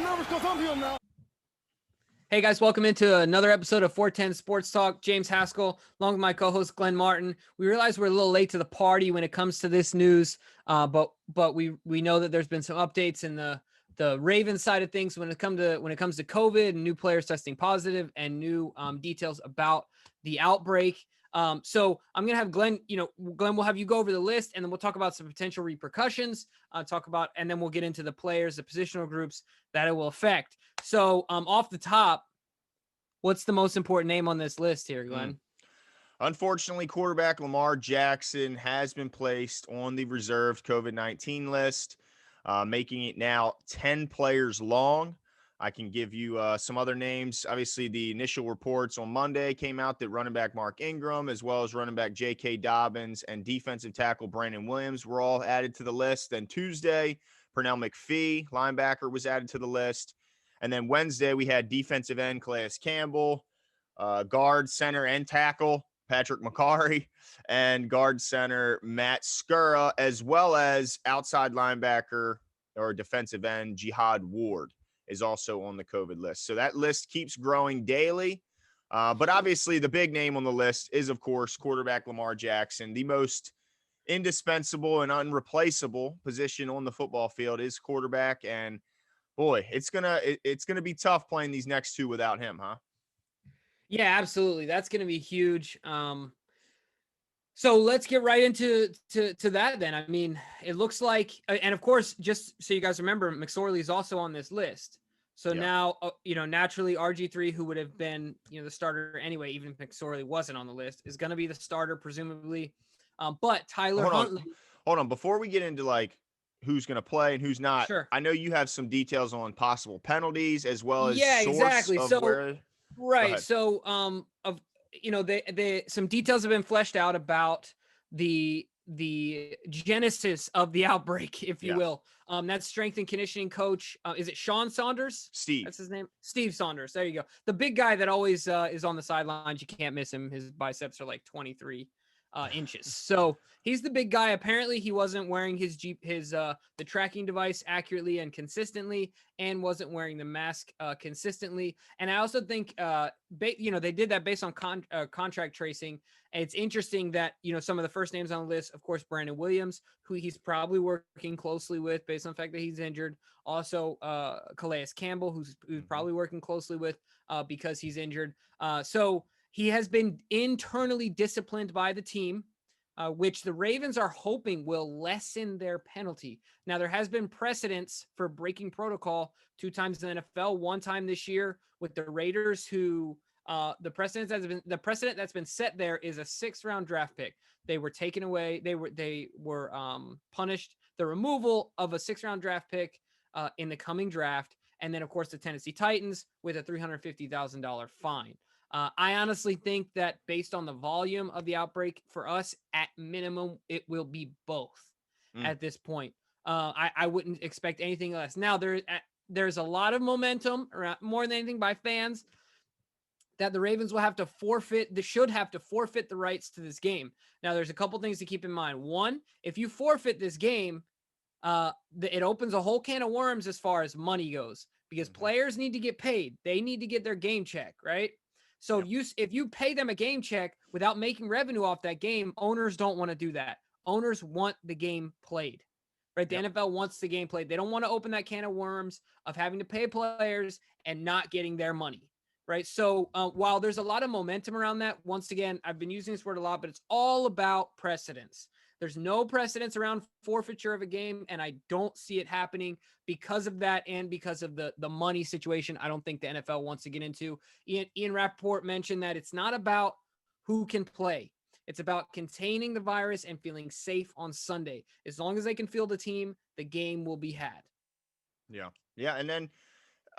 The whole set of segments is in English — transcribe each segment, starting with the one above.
nervous because I'm here now. Hey guys, welcome into another episode of 410 Sports Talk. James Haskell, along with my co-host Glenn Martin. We realize we're a little late to the party when it comes to this news, but we know that there's been some updates in the Ravens side of things when it comes to COVID and new players testing positive and new details about the outbreak. So I'm gonna have Glenn. Glenn, we'll have you go over the list, and then we'll talk about some potential repercussions. And then we'll get into the players, the positional groups that it will affect. So off the top, what's the most important name on this list here, Glenn? Unfortunately, quarterback Lamar Jackson has been placed on the reserved COVID-19 list, making it now 10 players long. I can give you some other names. Obviously, the initial reports on Monday came out that running back Mark Ingram, as well as running back J.K. Dobbins and defensive tackle Brandon Williams were all added to the list. Then Tuesday, Pernell McPhee, linebacker, was added to the list. And then Wednesday, we had defensive end Calais Campbell, guard, center, and tackle Patrick McCarry, and guard center Matt Skura, as well as outside linebacker or defensive end Jihad Ward is also on the COVID list. So that list keeps growing daily. But obviously the big name on the list is, of course, quarterback Lamar Jackson. The most indispensable and unreplaceable position on the football field is quarterback. And boy, it's gonna be tough playing these next two without him, huh? Yeah, absolutely. That's going to be huge. So let's get right into that then. I mean, it looks like, and of course, just so you guys remember, McSorley is also on this list. So now, naturally, RG3, who would have been, the starter anyway, even if McSorley wasn't on the list, is going to be the starter, presumably. But Tyler Huntley. Hold on. Before we get into who's going to play and who's not, sure. I know you have some details on possible penalties as well as exactly. Right. So, some details have been fleshed out about the genesis of the outbreak, if you will. That's strength and conditioning coach. Is it Sean Saunders? Steve. That's his name. Steve Saunders. There you go. The big guy that always is on the sidelines. You can't miss him. His biceps are like 23 inches. So he's the big guy. Apparently he wasn't wearing the tracking device accurately and consistently, and wasn't wearing the mask consistently. And I also think they did that based on contract tracing. And it's interesting that some of the first names on the list, of course, Brandon Williams, who he's probably working closely with based on the fact that he's injured. Also Calais Campbell, who's probably working closely with because he's injured. So he has been internally disciplined by the team, which the Ravens are hoping will lessen their penalty. Now, there has been precedents for breaking protocol 2 times in the NFL, 1 time this year with the Raiders, who the precedent that's been set there is a 6th-round draft pick. They were taken away. They were punished. The removal of a 6th-round draft pick in the coming draft, and then of course the Tennessee Titans with a $350,000 fine. I honestly think that based on the volume of the outbreak, for us, at minimum, it will be both at this point. I wouldn't expect anything less. Now, there's a lot of momentum, around, more than anything, by fans that the Ravens will have to forfeit. They should have to forfeit the rights to this game. Now, there's a couple things to keep in mind. One, if you forfeit this game, it opens a whole can of worms as far as money goes, because players need to get paid. They need to get their game check, right? So if you pay them a game check without making revenue off that game, owners don't want to do that. Owners want the game played, right? The NFL wants the game played. They don't want to open that can of worms of having to pay players and not getting their money, right? So while there's a lot of momentum around that, once again, I've been using this word a lot, but it's all about precedence. There's no precedence around forfeiture of a game, and I don't see it happening because of that and because of the money situation I don't think the NFL wants to get into. Ian Rappaport mentioned that it's not about who can play. It's about containing the virus and feeling safe on Sunday. As long as they can field the team, the game will be had. Yeah. And then,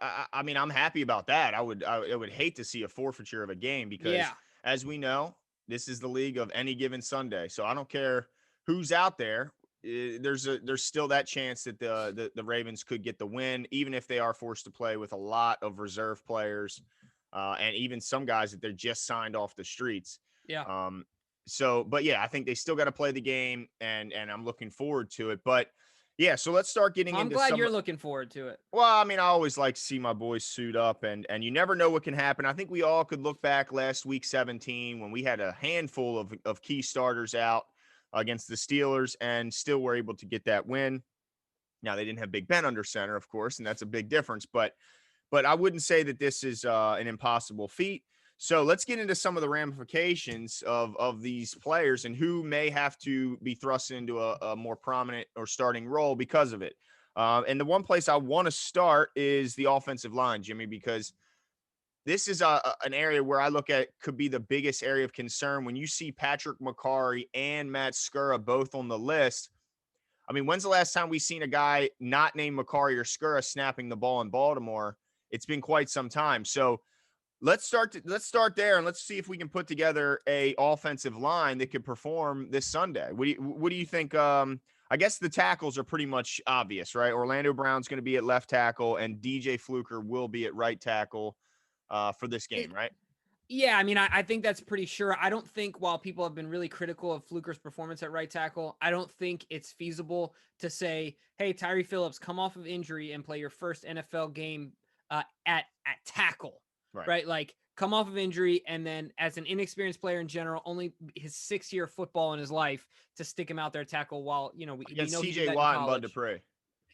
I mean, I'm happy about that. I would hate to see a forfeiture of a game because, as we know, this is the league of any given Sunday. So I don't care who's out there. There's still that chance that the Ravens could get the win, even if they are forced to play with a lot of reserve players, and even some guys that they're just signed off the streets. But I think they still got to play the game, and I'm looking forward to it. But Yeah, so let's start getting I'm into glad some. you're looking forward to it. Well, I mean, I always like to see my boys suit up, and you never know what can happen. I think we all could look back last week 17 when we had a handful of key starters out against the Steelers and still were able to get that win. Now they didn't have Big Ben under center, of course, and that's a big difference. But I wouldn't say that this is an impossible feat. So let's get into some of the ramifications of these players and who may have to be thrust into a more prominent or starting role because of it. And the one place I want to start is the offensive line, Jimmy, because this is an area where I look at could be the biggest area of concern when you see Patrick McCarry and Matt Skura both on the list. I mean, when's the last time we've seen a guy not named McCarry or Skura snapping the ball in Baltimore? It's been quite some time. So let's start there and let's see if we can put together a offensive line that could perform this Sunday. What do you think? I guess the tackles are pretty much obvious, right? Orlando Brown's going to be at left tackle, and DJ Fluker will be at right tackle for this game, It, right? Yeah, I mean, I think that's pretty sure. I don't think while people have been really critical of Fluker's performance at right tackle, I don't think it's feasible to say, hey, Tyree Phillips, come off of injury and play your first NFL game at tackle, right? Like, come off of injury and then as an inexperienced player in general, only his 6-year football in his life to stick him out there tackle while, we know he did TJ that in Watt and Bud college. Dupree.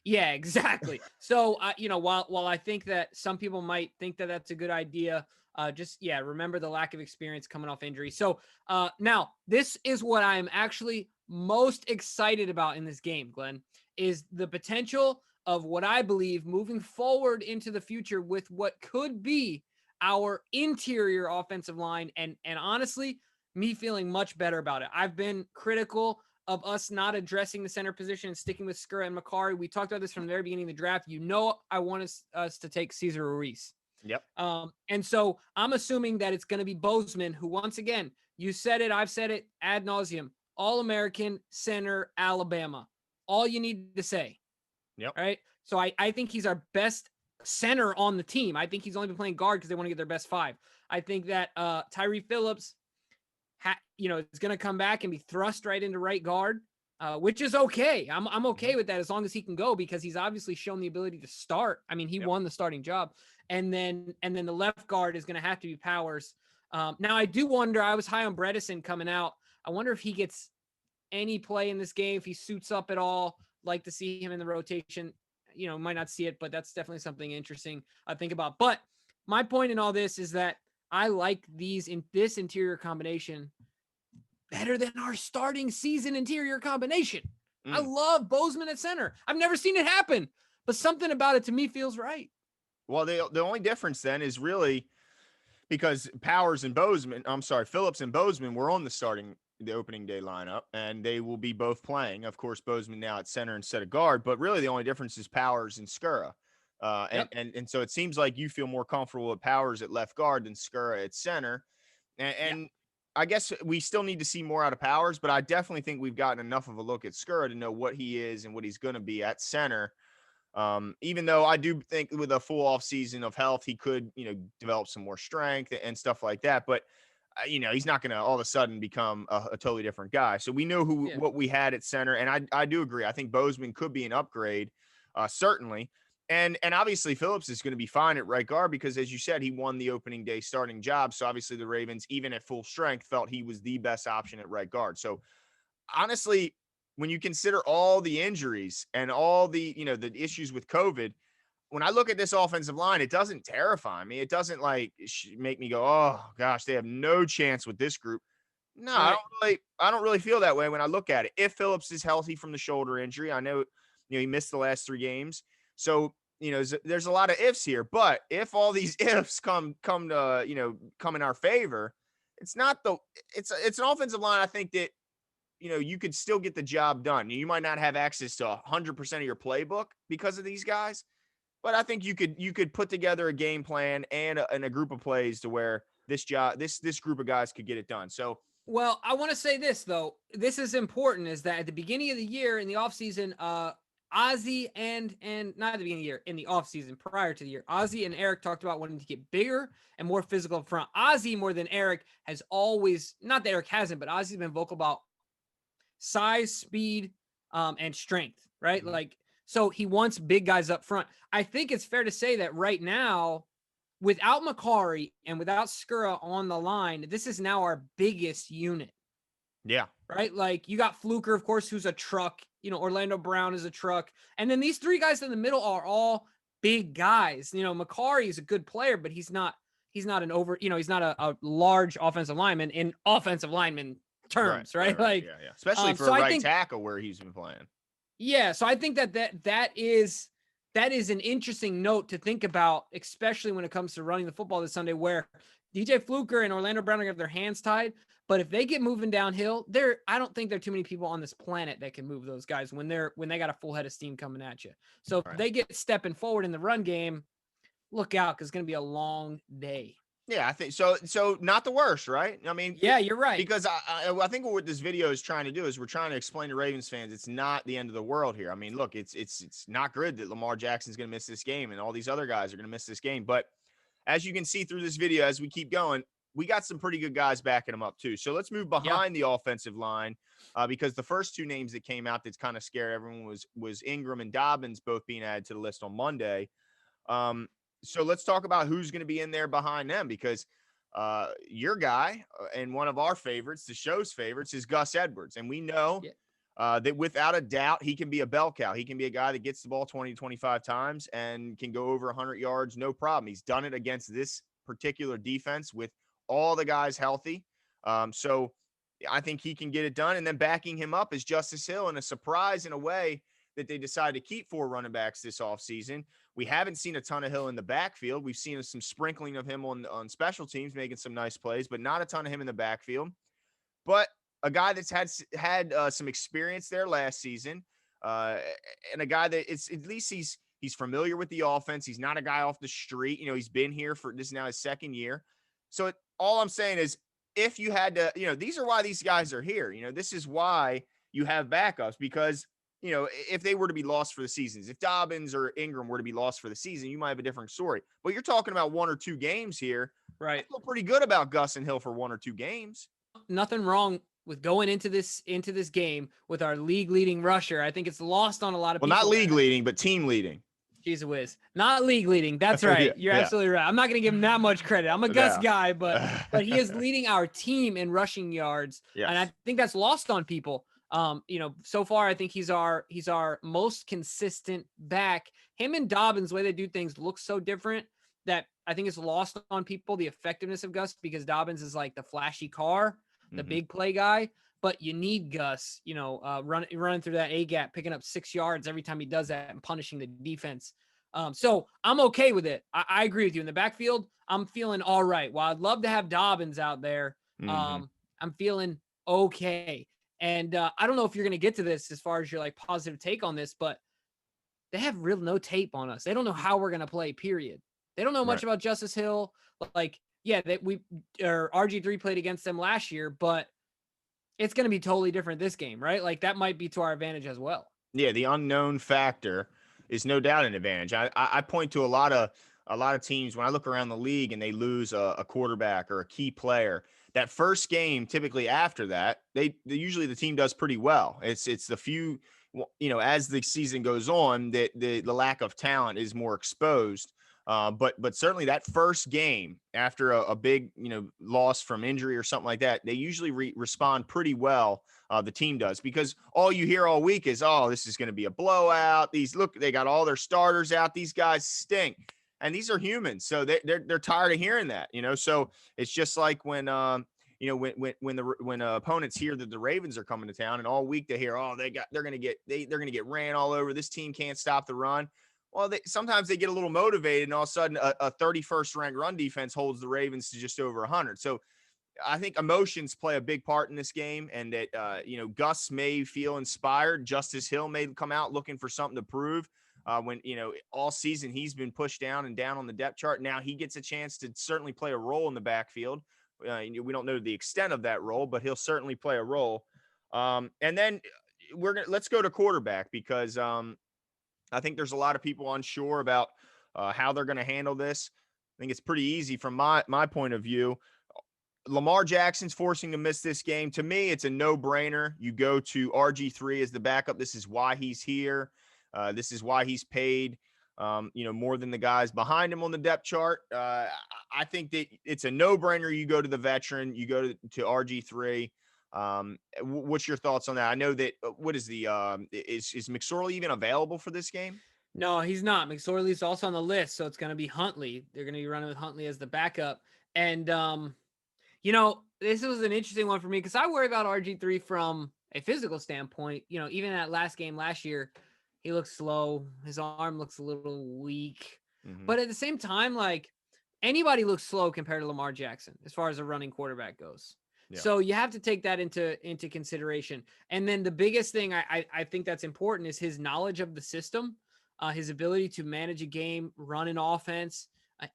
Yeah, exactly. So, while I think that some people might think that that's a good idea, remember the lack of experience coming off injury. So, now this is what I am actually most excited about in this game, Glenn, is the potential of what I believe moving forward into the future with what could be our interior offensive line, and honestly, me feeling much better about it. I've been critical of us not addressing the center position and sticking with Skura and McCarry. We talked about this from the very beginning of the draft. I want us to take Cesar Ruiz. Yep. And so I'm assuming that it's going to be Bozeman, who, once again, you said it, I've said it ad nauseum, All-American center, Alabama. All you need to say. Yep. Right. So I think he's our best center on the team. I think he's only been playing guard because they want to get their best 5. I think that Tyree Phillips is going to come back and be thrust right into right guard, which is okay. I'm okay with that as long as he can go, because he's obviously shown the ability to start. I mean, he won the starting job. And then the left guard is going to have to be Powers. Now, I do wonder, I was high on Bredesen coming out. I wonder if he gets any play in this game, if he suits up at all. Like to see him in the rotation. Might not see it, but that's definitely something interesting I think about. But my point in all this is that I like this interior combination better than our starting season interior combination. I love Bozeman at center. I've never seen it happen, but something about it to me feels right. Well, the only difference then is really because Phillips and Bozeman were on the opening day lineup, and they will be both playing. Of course, Bozeman now at center instead of guard, but really the only difference is Powers and Skura. And so it seems like you feel more comfortable with Powers at left guard than Skura at center. And I guess we still need to see more out of Powers, but I definitely think we've gotten enough of a look at Skura to know what he is and what he's going to be at center. Even though I do think with a full off season of health, he could, develop some more strength and stuff like that. But, he's not going to all of a sudden become a totally different guy. So we know what we had at center. And I do agree. I think Bozeman could be an upgrade, certainly. And obviously Phillips is going to be fine at right guard because, as you said, he won the opening day starting job. So obviously the Ravens, even at full strength, felt he was the best option at right guard. So honestly, when you consider all the injuries and all the, the issues with COVID, when I look at this offensive line, it doesn't terrify me. It doesn't make me go, oh gosh, they have no chance with this group. No, right. I don't really feel that way when I look at it. If Phillips is healthy from the shoulder injury, I know, he missed the last 3 games. So, there's a lot of ifs here, but if all these ifs come in our favor, it's an offensive line. I think that, you could still get the job done. You might not have access to 100% of your playbook because of these guys, but I think you could put together a game plan and a group of plays to where this group of guys could get it done. So, well, I want to say this though. This is important, is that at the beginning of the year in the offseason, Ozzy and not at the beginning of the year, in the offseason prior to the year, Ozzy and Eric talked about wanting to get bigger and more physical up front. Ozzy, more than Eric, has always, not that Eric hasn't, but Ozzy's been vocal about size, speed, and strength, right? Mhm. Like, so he wants big guys up front. I think it's fair to say that right now, without Makari and without Skura on the line, this is now our biggest unit, Yeah. right? Like, you got Fluker, of course, who's a truck. Orlando Brown is a truck. And then these three guys in the middle are all big guys. Makari is a good player, but he's not an over, he's not a large offensive lineman in offensive lineman Right. terms, right? Right. Right. Like, Yeah. Yeah. Especially for so a I right think, tackle where he's been playing. yeah, so I think that is an interesting note to think about, especially when it comes to running the football this Sunday, where DJ Fluker and Orlando Brown are gonna have their hands tied. But if they get moving downhill, I don't think there are too many people on this planet that can move those guys when they got a full head of steam coming at you. So if Right. they get stepping forward in the run game, look out, because it's gonna be a long day. Yeah, I think so. So not the worst, right? I mean, Yeah, you're right. because I think what this video is trying to do is we're trying to explain to Ravens fans it's not the end of the world here. I mean, look, it's not good that Lamar Jackson's going to miss this game and all these other guys are going to miss this game. But as you can see through this video, as we keep going, we got some pretty good guys backing them up too. So let's move Yeah. behind the offensive line because the first two names that came out that's kind of scared everyone was Ingram and Dobbins both being added to the list on Monday. So let's talk about who's going to be in there behind them because your guy and one of our favorites, the show's favorites, is Gus Edwards. And we know Yeah. that without a doubt, he can be a bell cow. He can be a guy that gets the ball 20 to 25 times and can go over 100 yards, no problem. He's done it against this particular defense with all the guys healthy. So I think he can get it done. And then backing him up is Justice Hill, and a surprise in a way that they decided to keep 4 running backs this offseason. We haven't seen a ton of Hill in the backfield. We've seen some sprinkling of him on special teams, making some nice plays, but not a ton of him in the backfield. But a guy that's had some experience there last season, uh, and a guy that it's at least he's familiar with the offense. He's not a guy off the street. He's been here for this is now his second year. So all I'm saying is, if you had to, these are why these guys are here. This is why you have backups because if they were to be lost for the seasons, if Dobbins or Ingram were to be lost for the season, you might have a different story. But you're talking about 1 or 2 games here. I Right. feel pretty good about Gus and Hill for 1 or 2 games. Nothing wrong with going into this game with our league leading rusher. I think it's lost on a lot of Well, people. not league leading, but team leading. She's a whiz. Not league leading. That's right. You're absolutely right. I'm not going to give him that much credit. I'm a Gus guy, but he is leading our team in rushing yards, and I think that's lost on people. So far I think he's our most consistent back. Him and Dobbins, the way they do things looks so different that I think it's lost on people, the effectiveness of Gus, because Dobbins is like the flashy car, the big play guy. But you need Gus, running through that A gap, picking up 6 yards every time he does that and punishing the defense. So I'm okay with it. I agree with you. In the backfield, I'm feeling all right. While I'd love to have Dobbins out there, I'm feeling okay. And I don't know if you're going to get to this as far as your like positive take on this, but they have real no tape on us. They don't know how we're going to play, period. They don't know much about Justice Hill. Like, yeah, RG3 played against them last year, but it's going to be totally different this game, right? Like that might be to our advantage as well. Yeah, the unknown factor is no doubt an advantage. I point to a lot of teams when I look around the league and they lose a quarterback or a key player. That first game, typically after that, they usually the team does pretty well. It's the few, as the season goes on, that the lack of talent is more exposed. But certainly that first game after a big loss from injury or something like that, they usually respond pretty well. The team does, because all you hear all week is, oh, this is going to be a blowout. They got all their starters out. These guys stink, and these are humans, so they're tired of hearing that. So it's just like when when opponents hear that the Ravens are coming to town, and all week they hear, oh, they're going to get ran all over. This team can't stop the run. Well, sometimes they get a little motivated, and all of a sudden a 31st ranked run defense holds the Ravens to just over 100. So I think emotions play a big part in this game, and that, Gus may feel inspired. Justice Hill may come out looking for something to prove when, all season he's been pushed down and down on the depth chart. Now he gets a chance to certainly play a role in the backfield. We don't know the extent of that role, but he'll certainly play a role. And then let's go to quarterback, because I think there's a lot of people unsure about how they're going to handle this. I think it's pretty easy from my point of view. Lamar Jackson's forcing to miss this game. To me, it's a no-brainer. You go to RG3 as the backup. This is why he's here. This is why he's paid, more than the guys behind him on the depth chart. I think that it's a no-brainer. You go to the veteran. You go to RG3. What's your thoughts on that? I know that what is the is McSorley even available for this game? No, he's not. McSorley's also on the list, so it's going to be Huntley. They're going to be running with Huntley as the backup. And this was an interesting one for me because I worry about RG3 from a physical standpoint. Even that last game last year, he looks slow. His arm looks a little weak. Mm-hmm. But at the same time, like anybody looks slow compared to Lamar Jackson as far as a running quarterback goes. Yeah. So you have to take that into consideration. And then the biggest thing I think that's important is his knowledge of the system, his ability to manage a game, run an offense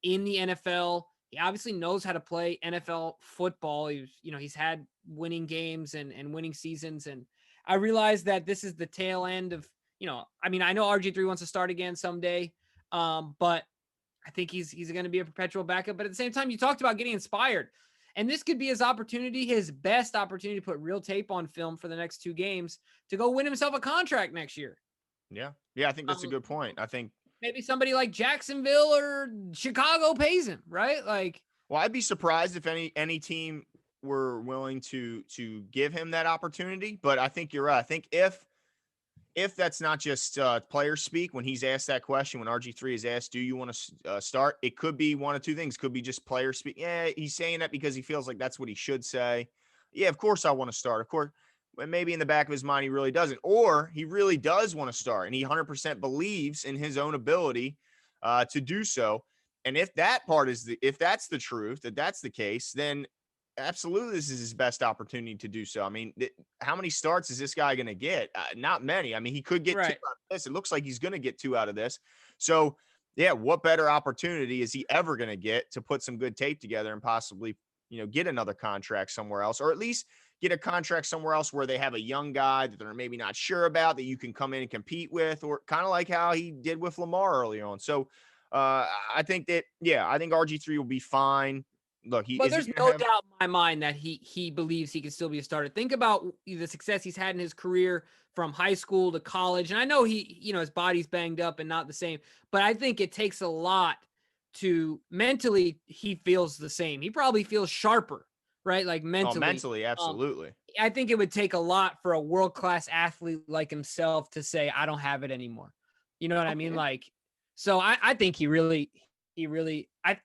in the NFL. He obviously knows how to play NFL football. He's had winning games and winning seasons. And I realize that this is the tail end of, I know RG3 wants to start again someday. But I think he's going to be a perpetual backup. But at the same time, you talked about getting inspired. And this could be his opportunity, his best opportunity to put real tape on film for the next 2 games to go win himself a contract next year. Yeah. Yeah, I think that's a good point. I think maybe somebody like Jacksonville or Chicago pays him, right? Well, I'd be surprised if any team were willing to give him that opportunity. But I think you're right. I think if that's not just player speak, when he's asked that question, when RG3 is asked, do you want to start? It could be one of 2 things. Could be just player speak. Yeah, he's saying that because he feels like that's what he should say. Yeah, of course I want to start. Of course. But maybe in the back of his mind, he really doesn't. Or he really does want to start, and he 100% believes in his own ability to do so. And if that part if that's the truth, that's the case, then absolutely this is his best opportunity to do so. I mean, how many starts is this guy going to get? Not many. I mean, he could get 2 out of this. It looks like he's going to get 2 out of this. So, yeah, what better opportunity is he ever going to get to put some good tape together and possibly, get another contract somewhere else, or at least get a contract somewhere else where they have a young guy that they're maybe not sure about that you can come in and compete with, or kind of like how he did with Lamar early on. So I think RG3 will be fine. Look, but there's no doubt in my mind that he believes he can still be a starter. Think about the success he's had in his career from high school to college. And I know his body's banged up and not the same, but I think it takes a lot to mentally, he feels the same. He probably feels sharper, right? Like mentally. Mentally, absolutely. I think it would take a lot for a world-class athlete like himself to say, I don't have it anymore. You know what I mean? So I think he really,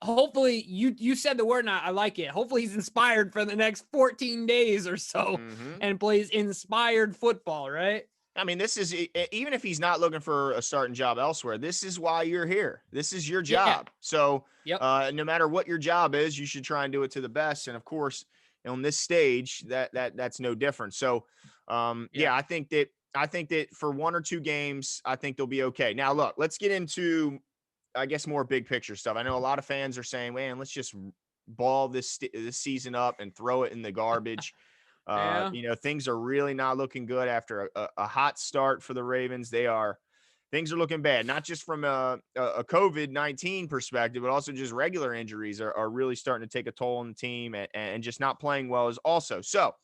hopefully you said the word and I like it. Hopefully he's inspired for the next 14 days or so and plays inspired football, right? I mean, this is, even if he's not looking for a starting job elsewhere, this is why you're here. This is your job. Yeah. So no matter what your job is, you should try and do it to the best. And of course, on this stage, that's no different. So I think that for 1 or 2 games, I think they'll be okay. Now, look, let's get into, I guess, more big picture stuff. I know a lot of fans are saying, man, let's just ball this season up and throw it in the garbage. Things are really not looking good after a hot start for the Ravens. Things are looking bad, not just from a COVID-19 perspective, but also just regular injuries are really starting to take a toll on the team and just not playing well is also. So,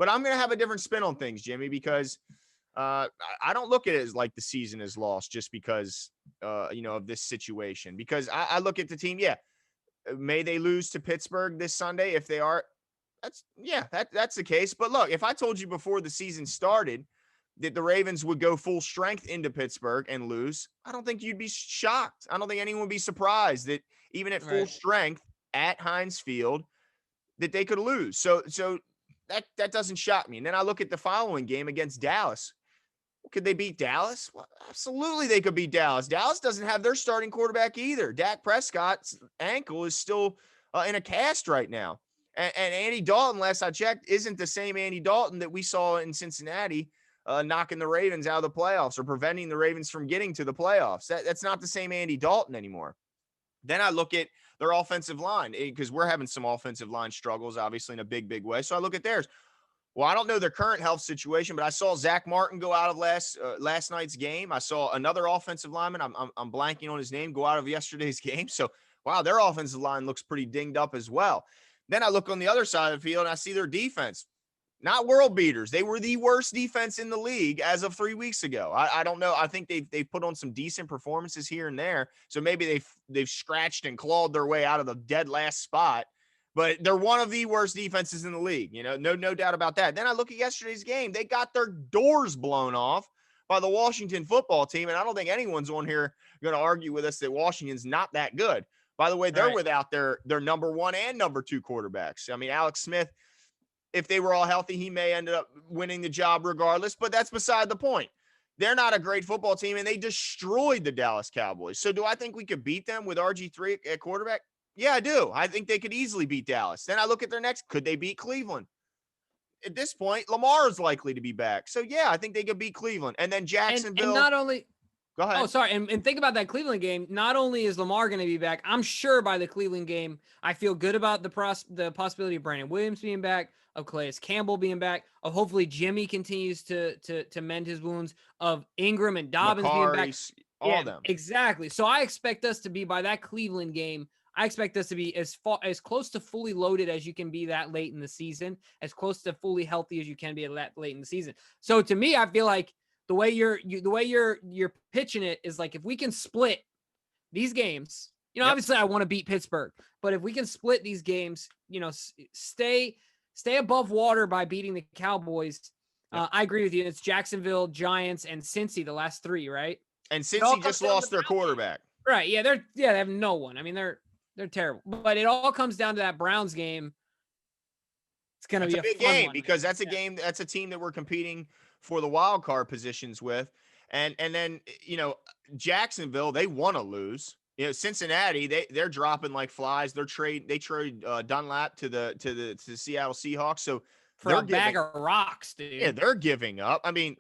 but I'm going to have a different spin on things, Jimmy, because I don't look at it as like the season is lost just because, of this situation, because I look at the team. Yeah. May they lose to Pittsburgh this Sunday? If they are, that's the case. But look, if I told you before the season started that the Ravens would go full strength into Pittsburgh and lose, I don't think you'd be shocked. I don't think anyone would be surprised that even at full strength at Heinz Field that they could lose. So that doesn't shock me. And then I look at the following game against Dallas. Could they beat Dallas? Well, absolutely they could beat Dallas. Dallas doesn't have their starting quarterback either. Dak Prescott's ankle is still in a cast right now. And Andy Dalton, last I checked, isn't the same Andy Dalton that we saw in Cincinnati knocking the Ravens out of the playoffs or preventing the Ravens from getting to the playoffs. That's not the same Andy Dalton anymore. Then I look at their offensive line because we're having some offensive line struggles, obviously, in a big, big way. So I look at theirs. Well, I don't know their current health situation, but I saw Zach Martin go out of last night's game. I saw another offensive lineman, I'm blanking on his name, go out of yesterday's game. So, wow, their offensive line looks pretty dinged up as well. Then I look on the other side of the field and I see their defense. Not world beaters. They were the worst defense in the league as of 3 weeks ago. I don't know. I think they've put on some decent performances here and there. So maybe they've scratched and clawed their way out of the dead last spot. But they're one of the worst defenses in the league. No doubt about that. Then I look at yesterday's game. They got their doors blown off by the Washington football team. And I don't think anyone's on here going to argue with us that Washington's not that good. By the way, they're without their number 1 and number 2 quarterbacks. I mean, Alex Smith, if they were all healthy, he may end up winning the job regardless, but that's beside the point. They're not a great football team, and they destroyed the Dallas Cowboys. So do I think we could beat them with RG3 at quarterback? Yeah, I do. I think they could easily beat Dallas. Then I look at their next. Could they beat Cleveland? At this point, Lamar is likely to be back. So, yeah, I think they could beat Cleveland. And then Jacksonville. And not only – go ahead. Oh, sorry. And think about that Cleveland game. Not only is Lamar going to be back, I'm sure by the Cleveland game, I feel good about the possibility of Brandon Williams being back, of Calais Campbell being back, of hopefully Jimmy continues to mend his wounds, of Ingram and Dobbins being back. All of them. Exactly. So I expect us to be, by that Cleveland game, I expect us to be as close to fully loaded as you can be that late in the season, as close to fully healthy as you can be that late in the season. So to me, I feel like the way you're pitching it is like, if we can split these games, obviously I want to beat Pittsburgh, but if we can split these games, stay above water by beating the Cowboys. I agree with you. It's Jacksonville, Giants, and Cincy, the last 3, right? And Cincy just lost their quarterback. Right. Yeah, they have no one. I mean, they're terrible. But it all comes down to that Browns game. It's going to be a big fun game one, because that's a game. That's a team that we're competing for the wild card positions with. And then, Jacksonville, they want to lose. Cincinnati, they're dropping like flies. They trade Dunlap to the Seattle Seahawks. So for a bag of rocks, dude. Yeah, they're giving up. I mean,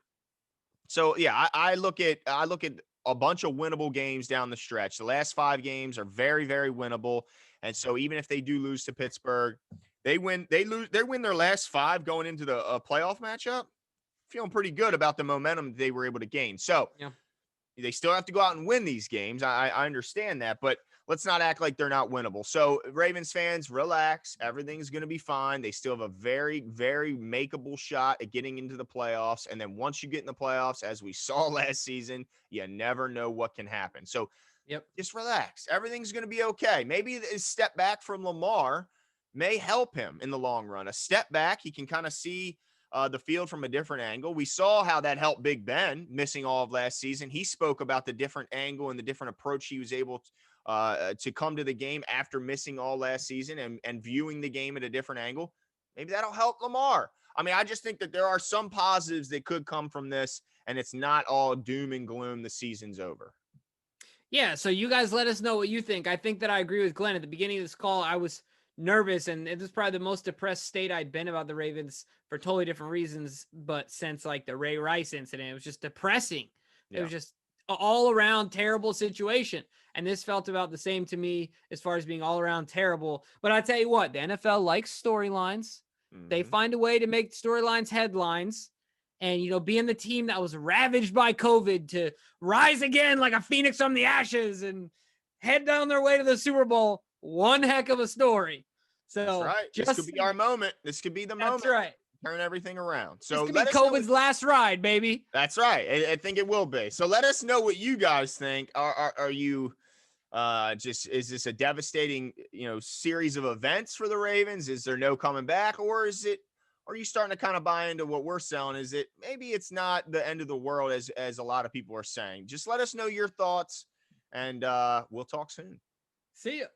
so yeah, I look at a bunch of winnable games down the stretch. The last 5 games are very, very winnable. And so even if they do lose to Pittsburgh, they win their last 5 going into the playoff matchup, feeling pretty good about the momentum they were able to gain. So they still have to go out and win these games. I understand that, but let's not act like they're not winnable. So Ravens fans, relax. Everything's going to be fine. They still have a very, very makeable shot at getting into the playoffs. And then once you get in the playoffs, as we saw last season, you never know what can happen. So just relax. Everything's going to be okay. Maybe a step back from Lamar may help him in the long run. A step back, he can kind of see the field from a different angle. We saw how that helped Big Ben missing all of last season. He spoke about the different angle and the different approach he was able to come to the game after missing all last season and viewing the game at a different angle. Maybe that'll help Lamar. I mean, I just think that there are some positives that could come from this, and it's not all doom and gloom. The season's over. Yeah, so you guys let us know what you think. I think that I agree with Glenn. At the beginning of this call, I was nervous, and it was probably the most depressed state I'd been about the Ravens for totally different reasons, but since like the Ray Rice incident, it was just depressing. It was just all around terrible situation. And this felt about the same to me as far as being all around terrible. But I tell you what, the NFL likes storylines. They find a way to make storylines headlines. And, being the team that was ravaged by COVID to rise again like a phoenix from the ashes and head down their way to the Super Bowl, one heck of a story. So that's right. This could be our moment. This could be the moment. That's right. Turn everything around. So this could be COVID's last ride, baby. That's right. I think it will be. So let us know what you guys think. Are you is this a devastating, series of events for the Ravens? Is there no coming back, or are you starting to kind of buy into what we're selling? Is it maybe it's not the end of the world as a lot of people are saying? Just let us know your thoughts, and we'll talk soon. See ya.